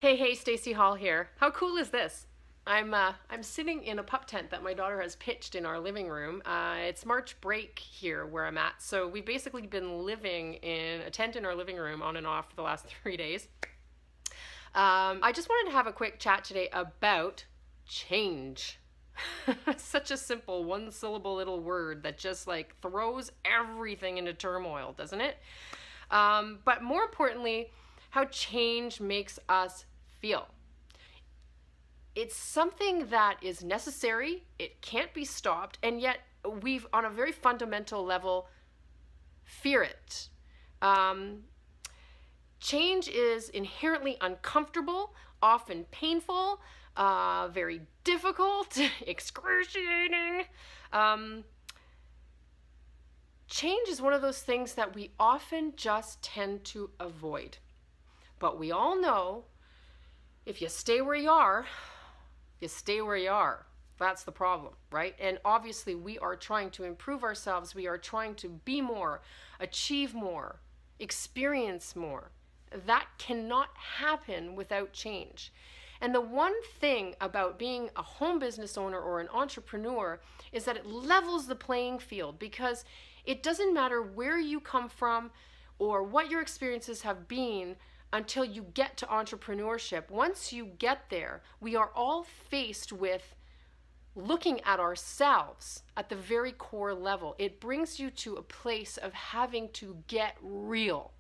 Hey, Stacy Hall here. How cool is this? I'm sitting in a pup tent that my daughter has pitched in our living room. It's March break here where I'm at, so we've basically been living in a tent in our living room on and off for the last 3 days. I just wanted to have a quick chat today about change. Such a simple one-syllable little word that just like throws everything into turmoil, doesn't it? But more importantly, how change makes us feel. It's something that is necessary, it can't be stopped, and yet we've, on a very fundamental level, fear it. Change is inherently uncomfortable, often painful, very difficult, excruciating. Change is one of those things that we often just tend to avoid. But we all know if you stay where you are, you stay where you are. That's the problem, right? And obviously we are trying to improve ourselves. We are trying to be more, achieve more, experience more. That cannot happen without change. And the one thing about being a home business owner or an entrepreneur is that it levels the playing field, because it doesn't matter where you come from or what your experiences have been until you get to entrepreneurship. Once you get there, we are all faced with looking at ourselves at the very core level. It brings you to a place of having to get real,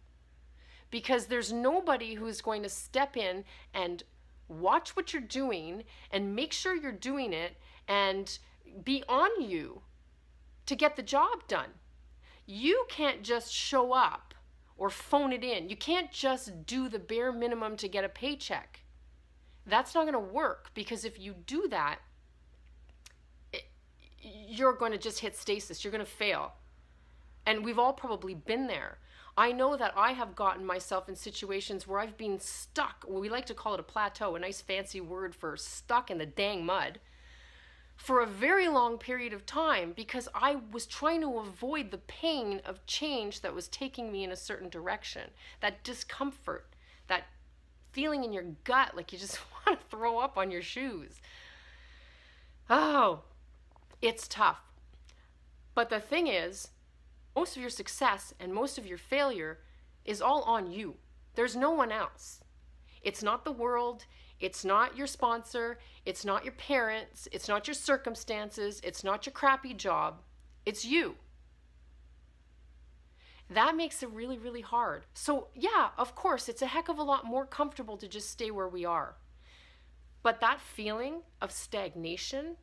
because there's nobody who's going to step in and watch what you're doing and make sure you're doing it and be on you to get the job done. You can't just show up or phone it in. You can't just do the bare minimum to get a paycheck. That's not going to work, because if you do that, you're going to just hit stasis. You're going to fail. And we've all probably been there. I know that I have gotten myself in situations where I've been stuck. Well, we like to call it a plateau, a nice fancy word for stuck in the dang mud, for a very long period of time, because I was trying to avoid the pain of change that was taking me in a certain direction. That discomfort, that feeling in your gut like you just want to throw up on your shoes. Oh, it's tough. But the thing is, most of your success and most of your failure is all on you. There's no one else. It's not the world. It's not your sponsor. It's not your parents. It's not your circumstances. It's not your crappy job. It's you. That makes it really, really hard. So yeah, of course, it's a heck of a lot more comfortable to just stay where we are. But that feeling of stagnation,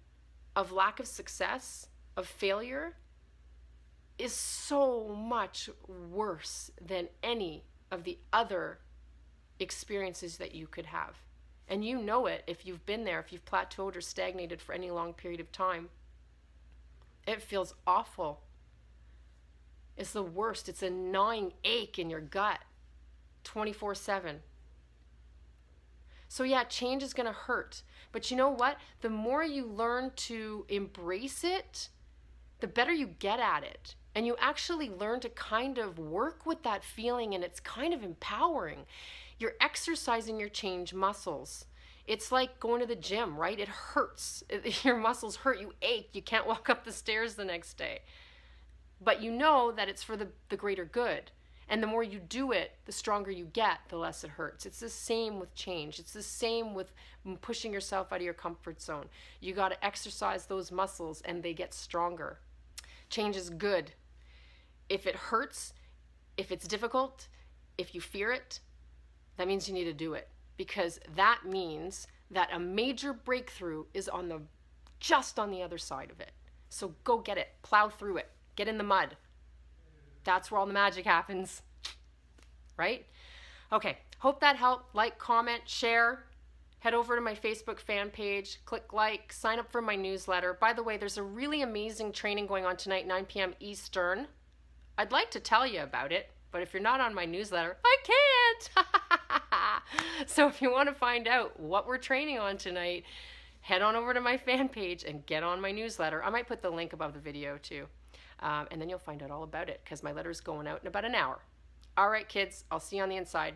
of lack of success, of failure, is so much worse than any of the other experiences that you could have. And you know it if you've been there, if you've plateaued or stagnated for any long period of time. It feels awful. It's the worst. It's a gnawing ache in your gut 24/7. So yeah, change is going to hurt. But you know what? The more you learn to embrace it, the better you get at it. And you actually learn to kind of work with that feeling, and it's kind of empowering. You're exercising your change muscles. It's like going to the gym, right? It hurts. Your muscles hurt. You ache. You can't walk up the stairs the next day. But you know that it's for the greater good. And the more you do it, the stronger you get, the less it hurts. It's the same with change. It's the same with pushing yourself out of your comfort zone. You got to exercise those muscles and they get stronger. Change is good. If it hurts, if it's difficult, if you fear it, that means you need to do it, because that means that a major breakthrough is just on the other side of it. So go get it, plow through it, get in the mud. That's where all the magic happens, right? Okay, hope that helped. Like, comment, share. Head over to my Facebook fan page, click like, sign up for my newsletter. By the way, there's a really amazing training going on tonight, 9 p.m. Eastern. I'd like to tell you about it, but if you're not on my newsletter, I can't. So if you want to find out what we're training on tonight, head on over to my fan page and get on my newsletter. I might put the link above the video too. And then you'll find out all about it, because my letter's going out in about an hour. All right, kids, I'll see you on the inside.